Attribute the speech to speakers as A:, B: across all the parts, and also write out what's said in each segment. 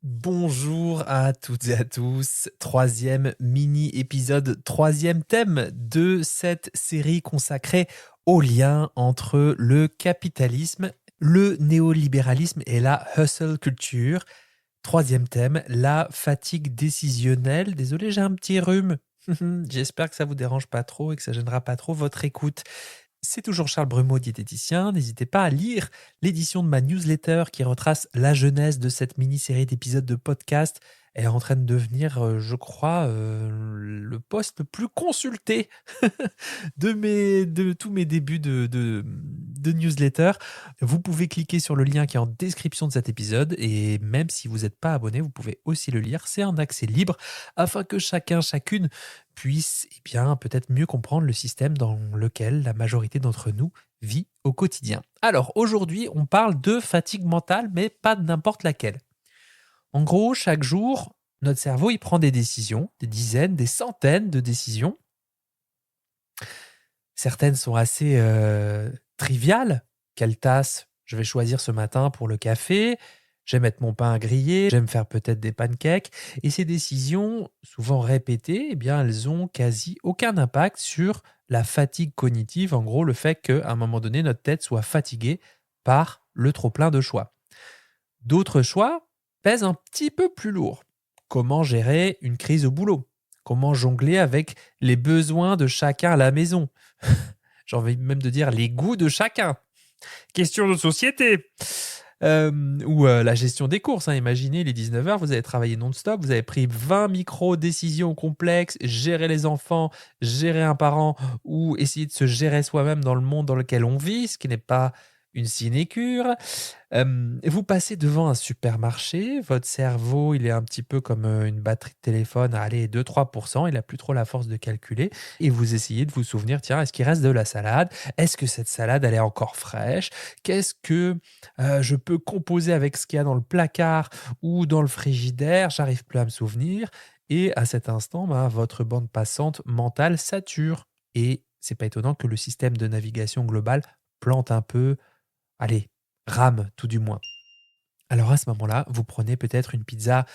A: Bonjour à toutes et à tous. Troisième mini-épisode, troisième thème de cette série consacrée au lien entre le capitalisme, le néolibéralisme et la hustle culture. Troisième thème, la fatigue décisionnelle. Désolé, j'ai un petit rhume. J'espère que ça vous dérange pas trop et que ça gênera pas trop votre écoute. C'est toujours Charles Brumeau, diététicien. N'hésitez pas à lire l'édition de ma newsletter qui retrace la genèse de cette mini-série d'épisodes de podcast. Elle est en train de devenir, je crois, le post le plus consulté de tous mes débuts de newsletter. Vous pouvez cliquer sur le lien qui est en description de cet épisode et même si vous n'êtes pas abonné, vous pouvez aussi le lire. C'est un accès libre afin que chacun, chacune puisse bien peut-être mieux comprendre le système dans lequel la majorité d'entre nous vit au quotidien. Alors aujourd'hui, on parle de fatigue mentale, mais pas de n'importe laquelle. En gros, chaque jour, notre cerveau, il prend des décisions, des dizaines, des centaines de décisions. Certaines sont assez triviales. Quelle tasse je vais choisir ce matin pour le café? Je vais mettre mon pain à griller, je vais me faire peut-être des pancakes. Et ces décisions, souvent répétées, eh bien, elles ont quasi aucun impact sur la fatigue cognitive. En gros, le fait qu'à un moment donné, notre tête soit fatiguée par le trop-plein de choix. D'autres choix pèsent un petit peu plus lourd. Comment gérer une crise au boulot? Comment jongler avec les besoins de chacun à la maison? J'ai envie même de dire les goûts de chacun. Question de société. Ou la gestion des courses, hein. Imaginez les 19 heures, vous avez travaillé non-stop, vous avez pris 20 micro-décisions complexes, gérer les enfants, gérer un parent ou essayer de se gérer soi-même dans le monde dans lequel on vit, ce qui n'est pas une sinécure. Vous passez devant un supermarché, votre cerveau, il est un petit peu comme, une batterie de téléphone à aller 2-3%, il a plus trop la force de calculer et vous essayez de vous souvenir: «Tiens, est-ce qu'il reste de la salade? Est-ce que cette salade, elle est encore fraîche? Qu'est-ce que, je peux composer avec ce qu'il y a dans le placard ou dans le frigidaire?» J'arrive plus à me souvenir et à cet instant, ben, votre bande passante mentale sature et c'est pas étonnant que le système de navigation global plante un peu, allez, rame tout du moins. Alors à ce moment-là, vous prenez peut-être une pizza,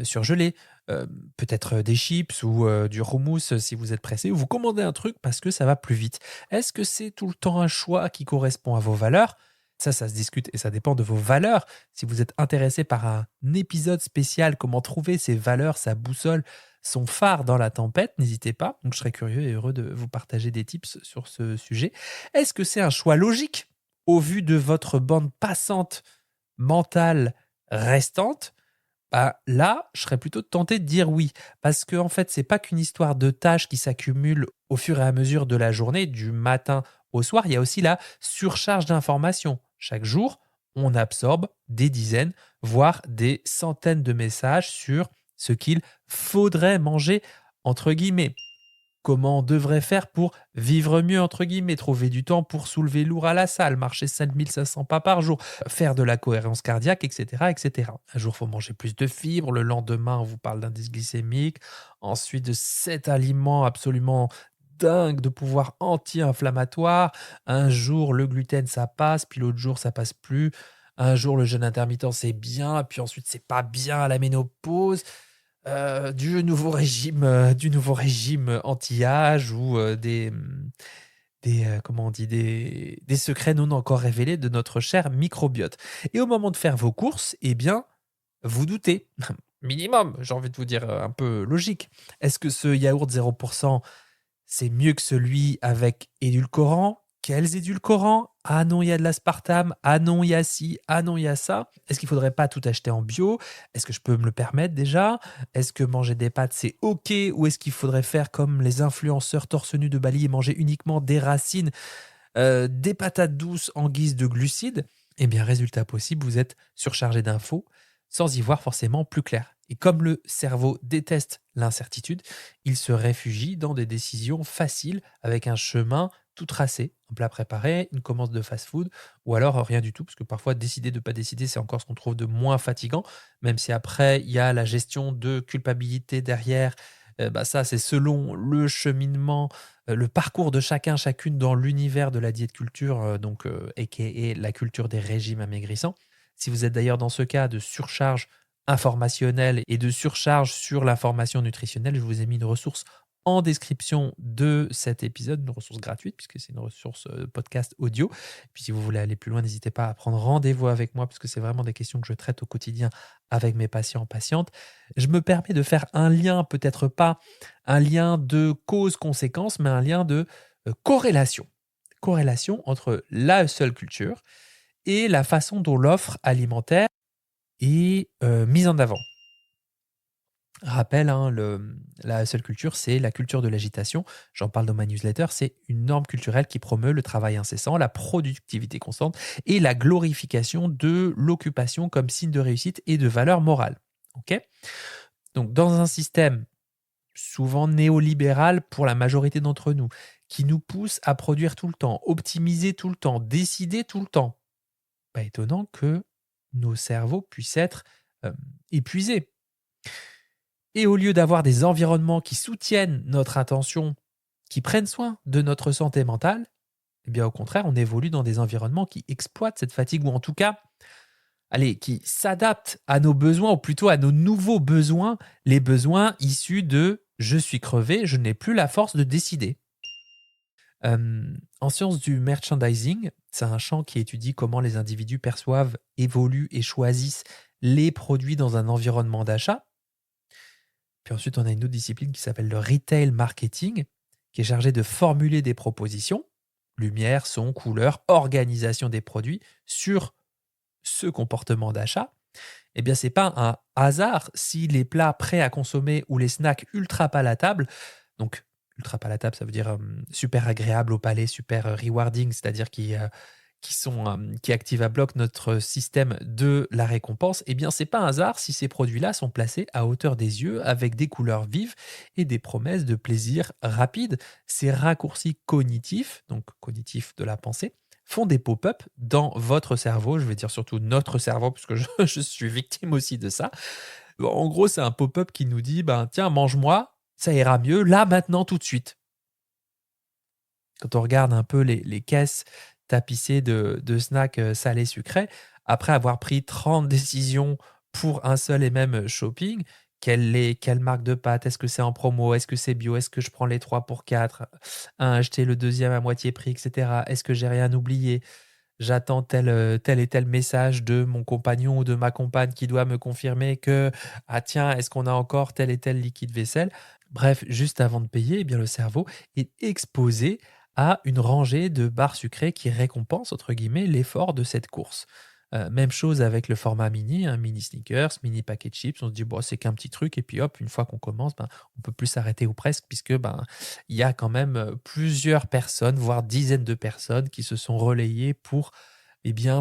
A: surgelée, peut-être, des chips ou, du houmous, si vous êtes pressé, ou vous commandez un truc parce que ça va plus vite. Est-ce que c'est tout le temps un choix qui correspond à vos valeurs? Ça se discute et ça dépend de vos valeurs. Si vous êtes intéressé par un épisode spécial, comment trouver ses valeurs, sa boussole, son phare dans la tempête, n'hésitez pas. Donc je serais curieux et heureux de vous partager des tips sur ce sujet. Est-ce que c'est un choix logique au vu de votre bande passante mentale restante? Bah, là, je serais plutôt tenté de dire oui. Parce que en fait, c'est pas qu'une histoire de tâches qui s'accumulent au fur et à mesure de la journée, du matin au soir. Il y a aussi la surcharge d'informations. Chaque jour, on absorbe des dizaines, voire des centaines de messages sur ce qu'il faudrait manger, entre guillemets. Comment on devrait faire pour «vivre mieux» entre guillemets, trouver du temps pour soulever lourd à la salle, marcher 5 500 pas par jour, faire de la cohérence cardiaque et cetera et cetera. Un jour, il faut manger plus de fibres, le lendemain, on vous parle d'indice glycémique, ensuite de cet aliment absolument dingue de pouvoir anti-inflammatoire. Un jour, le gluten, ça passe, puis l'autre jour, ça passe plus. Un jour, le jeûne intermittent, c'est bien, puis ensuite, c'est pas bien à la ménopause. Du nouveau régime anti-âge ou comment on dit? Des secrets non encore révélés de notre cher microbiote et au moment de faire vos courses, eh bien, vous doutez. Minimum, j'ai envie de vous dire, un peu logique. Est-ce que ce yaourt 0%, c'est mieux que celui avec édulcorant? Quels édulcorants? Ah non, il y a de l'aspartame. Ah non, il y a ci. Ah non, il y a ça. Est-ce qu'il faudrait pas tout acheter en bio? Est-ce que je peux me le permettre déjà? Est-ce que manger des pâtes, c'est OK? Ou est-ce qu'il faudrait faire comme les influenceurs torse nu de Bali et manger uniquement des racines, des patates douces en guise de glucides? Eh bien, résultat possible, vous êtes surchargé d'infos sans y voir forcément plus clair. Et comme le cerveau déteste l'incertitude, il se réfugie dans des décisions faciles avec un chemin tout tracé, un plat préparé, une commande de fast-food, ou alors rien du tout, parce que parfois décider de ne pas décider, c'est encore ce qu'on trouve de moins fatigant, même si après il y a la gestion de culpabilité derrière. Bah ça, c'est selon le cheminement, le parcours de chacun, chacune dans l'univers de la diète culture, aka la culture des régimes amaigrissants. Si vous êtes d'ailleurs dans ce cas de surcharge informationnelle et de surcharge sur l'information nutritionnelle, je vous ai mis une ressource en description de cet épisode, une ressource gratuite puisque c'est une ressource podcast audio. Puis si vous voulez aller plus loin, n'hésitez pas à prendre rendez-vous avec moi parce que c'est vraiment des questions que je traite au quotidien avec mes patients, patientes. Je me permets de faire un lien, peut-être pas un lien de cause-conséquence, mais un lien de corrélation. Corrélation entre la hustle culture et la façon dont l'offre alimentaire est mise en avant. Rappel, hein, la hustle culture, c'est la culture de l'agitation. J'en parle dans ma newsletter. C'est une norme culturelle qui promeut le travail incessant, la productivité constante et la glorification de l'occupation comme signe de réussite et de valeur morale. Ok ? Donc, dans un système souvent néolibéral pour la majorité d'entre nous, qui nous pousse à produire tout le temps, optimiser tout le temps, décider tout le temps, pas étonnant que nos cerveaux puissent être épuisés. Et au lieu d'avoir des environnements qui soutiennent notre attention, qui prennent soin de notre santé mentale, eh bien au contraire, on évolue dans des environnements qui exploitent cette fatigue ou en tout cas, qui s'adaptent à nos besoins ou plutôt à nos nouveaux besoins, les besoins issus de je suis crevé, je n'ai plus la force de décider. En sciences du merchandising, c'est un champ qui étudie comment les individus perçoivent, évoluent et choisissent les produits dans un environnement d'achat. Puis ensuite, on a une autre discipline qui s'appelle le retail marketing, qui est chargée de formuler des propositions, lumière, son, couleur, organisation des produits, sur ce comportement d'achat. Eh bien, ce n'est pas un hasard si les plats prêts à consommer ou les snacks ultra palatables, donc ultra palatable, ça veut dire super agréable au palais, super rewarding, c'est-à-dire qui activent à bloc notre système de la récompense, eh bien, c'est pas un hasard si ces produits-là sont placés à hauteur des yeux avec des couleurs vives et des promesses de plaisir rapide. Ces raccourcis cognitifs, donc cognitifs de la pensée, font des pop-up dans votre cerveau, je vais dire surtout notre cerveau, puisque je suis victime aussi de ça. En gros, c'est un pop-up qui nous dit, tiens, mange-moi, ça ira mieux, là, maintenant, tout de suite. Quand on regarde un peu les caisses tapissées de snacks salés sucrés, après avoir pris 30 décisions pour un seul et même shopping, quelle marque de pâte, est-ce que c'est en promo, est-ce que c'est bio, est-ce que je prends les 3 pour 4, acheter le deuxième à moitié prix, etc. Est-ce que j'ai rien oublié? J'attends tel et tel message de mon compagnon ou de ma compagne qui doit me confirmer que, ah tiens, est-ce qu'on a encore tel et tel liquide vaisselle? Bref, juste avant de payer, eh bien, le cerveau est exposé à une rangée de barres sucrées qui récompensent, entre guillemets, l'effort de cette course. Même chose avec le format mini, un mini sneakers, mini paquet de chips. On se dit, bon, c'est qu'un petit truc. Et puis hop, une fois qu'on commence, on peut plus s'arrêter ou presque, puisque il y a quand même plusieurs personnes, voire dizaines de personnes qui se sont relayées pour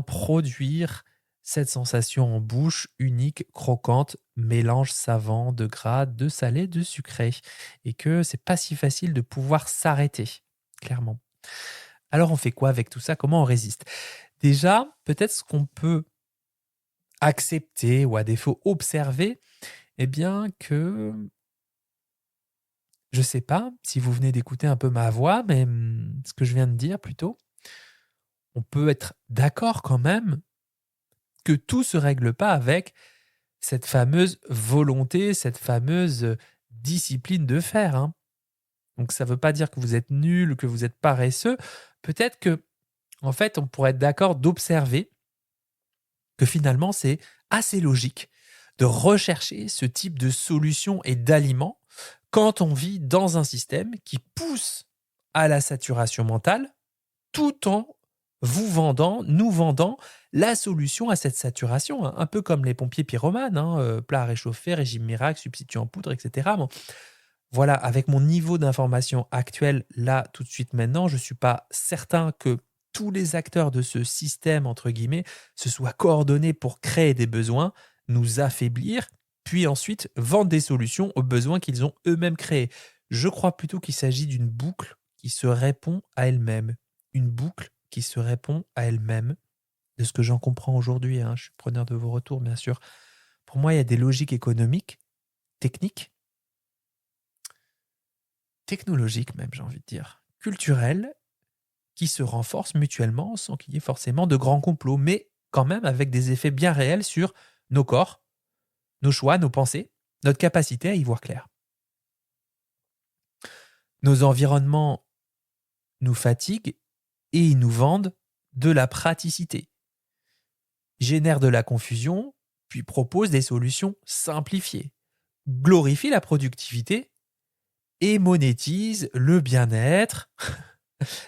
A: produire cette sensation en bouche unique, croquante, mélange savant de gras, de salé, de sucré. Et que c'est pas si facile de pouvoir s'arrêter, clairement. Alors on fait quoi avec tout ça? Comment on résiste? Déjà, peut-être ce qu'on peut accepter ou à défaut observer, que je ne sais pas si vous venez d'écouter un peu ma voix, mais ce que je viens de dire plutôt, on peut être d'accord quand même que tout ne se règle pas avec cette fameuse volonté, cette fameuse discipline de faire, hein. Donc ça ne veut pas dire que vous êtes nul, que vous êtes paresseux. Peut-être que, en fait, on pourrait être d'accord d'observer que finalement, c'est assez logique de rechercher ce type de solution et d'aliments quand on vit dans un système qui pousse à la saturation mentale tout en nous vendant la solution à cette saturation, hein. Un peu comme les pompiers pyromanes, plats à réchauffer, régime miracle, substitut en poudre, etc. Bon, voilà, avec mon niveau d'information actuel, là, tout de suite maintenant, je ne suis pas certain que tous les acteurs de ce système, entre guillemets, se soient coordonnés pour créer des besoins, nous affaiblir, puis ensuite vendre des solutions aux besoins qu'ils ont eux-mêmes créés. Je crois plutôt qu'il s'agit d'une boucle qui se répond à elle-même. Une boucle qui se répond à elle-même, de ce que j'en comprends aujourd'hui, hein. Je suis preneur de vos retours, bien sûr. Pour moi, il y a des logiques économiques, techniques, technologiques même, j'ai envie de dire, culturelles, qui se renforcent mutuellement sans qu'il y ait forcément de grands complots, mais quand même avec des effets bien réels sur nos corps, nos choix, nos pensées, notre capacité à y voir clair. Nos environnements nous fatiguent et ils nous vendent de la praticité, génèrent de la confusion, puis proposent des solutions simplifiées, glorifient la productivité et monétisent le bien-être,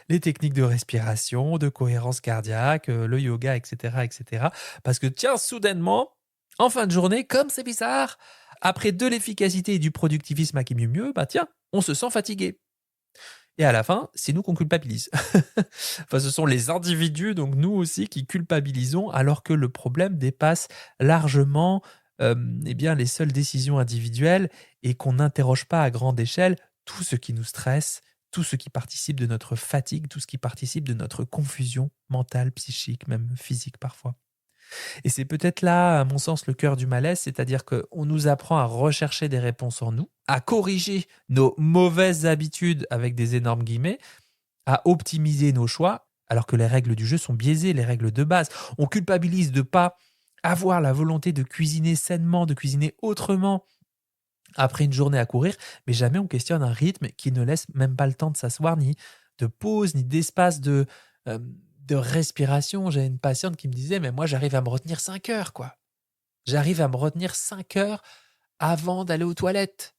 A: les techniques de respiration, de cohérence cardiaque, le yoga, etc., etc. Parce que tiens, soudainement, en fin de journée, comme c'est bizarre, après de l'efficacité et du productivisme à qui mieux mieux, bah tiens, on se sent fatigué. Et à la fin, c'est nous qu'on culpabilise. Enfin, ce sont les individus, donc nous aussi, qui culpabilisons, alors que le problème dépasse largement eh bien, les seules décisions individuelles et qu'on n'interroge pas à grande échelle tout ce qui nous stresse, tout ce qui participe de notre fatigue, tout ce qui participe de notre confusion mentale, psychique, même physique parfois. Et c'est peut-être là, à mon sens, le cœur du malaise, c'est-à-dire qu'on nous apprend à rechercher des réponses en nous, à corriger nos mauvaises habitudes avec des énormes guillemets, à optimiser nos choix, alors que les règles du jeu sont biaisées, les règles de base. On culpabilise de ne pas avoir la volonté de cuisiner sainement, de cuisiner autrement après une journée à courir, mais jamais on questionne un rythme qui ne laisse même pas le temps de s'asseoir, ni de pause, ni d'espace de respiration. J'ai une patiente qui me disait, mais moi j'arrive à me retenir 5 heures, quoi. J'arrive à me retenir 5 heures avant d'aller aux toilettes.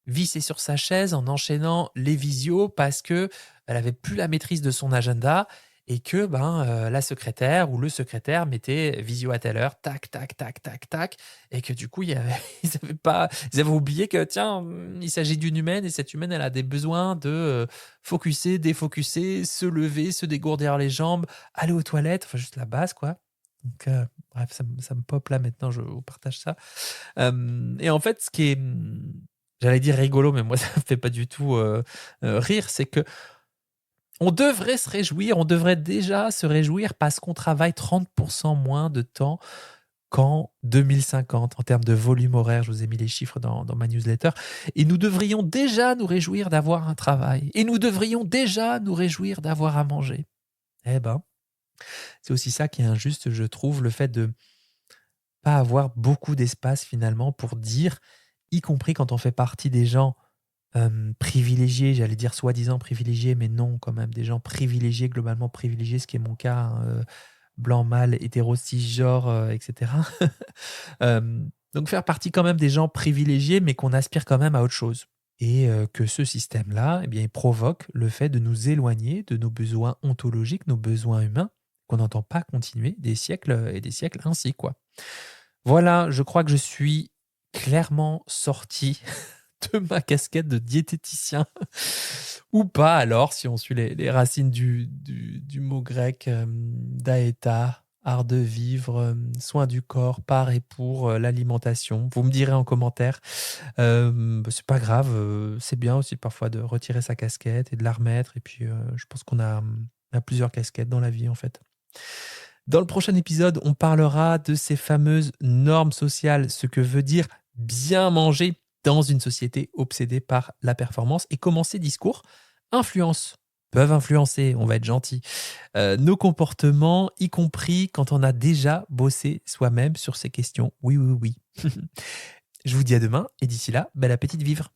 A: Vissée sur sa chaise en enchaînant les visios parce que elle avait plus la maîtrise de son agenda et que la secrétaire ou le secrétaire mettait visio à telle heure, tac, tac, tac, tac, tac, et que du coup, ils avaient oublié que, tiens, il s'agit d'une humaine et cette humaine, elle a des besoins de focuser, défocuser, se lever, se dégourdir les jambes, aller aux toilettes, enfin juste la base, quoi. Donc, bref, ça me pop là maintenant, je vous partage ça. Et en fait, ce qui est, j'allais dire rigolo, mais moi, ça me fait pas du tout rire, c'est que on devrait se réjouir, on devrait déjà se réjouir parce qu'on travaille 30% moins de temps qu'en 2050 en termes de volume horaire. Je vous ai mis les chiffres dans ma newsletter. Et nous devrions déjà nous réjouir d'avoir un travail. Et nous devrions déjà nous réjouir d'avoir à manger. Eh ben, c'est aussi ça qui est injuste, je trouve, le fait de pas avoir beaucoup d'espace finalement pour dire, y compris quand on fait partie des gens privilégiés, j'allais dire soi-disant privilégiés, mais non, quand même, des gens privilégiés, globalement privilégiés, ce qui est mon cas, hein, blanc, mâle, hétéro, cisgenre, etc. Donc faire partie quand même des gens privilégiés, mais qu'on aspire quand même à autre chose. Et que ce système-là, eh bien, il provoque le fait de nous éloigner de nos besoins ontologiques, nos besoins humains, qu'on n'entend pas continuer des siècles et des siècles ainsi, quoi. Voilà, je crois que je suis clairement sorti de ma casquette de diététicien. Ou pas alors, si on suit les racines du mot grec, daeta, art de vivre, soin du corps, par et pour l'alimentation. Vous me direz en commentaire. C'est pas grave, c'est bien aussi parfois de retirer sa casquette et de la remettre. Et puis, je pense qu'on a plusieurs casquettes dans la vie, en fait. Dans le prochain épisode, on parlera de ces fameuses normes sociales, ce que veut dire bien manger dans une société obsédée par la performance et comment ces discours peuvent influencer, on va être gentil, nos comportements, y compris quand on a déjà bossé soi-même sur ces questions. Oui, oui, oui. Je vous dis à demain et d'ici là, bel appétit de vivre.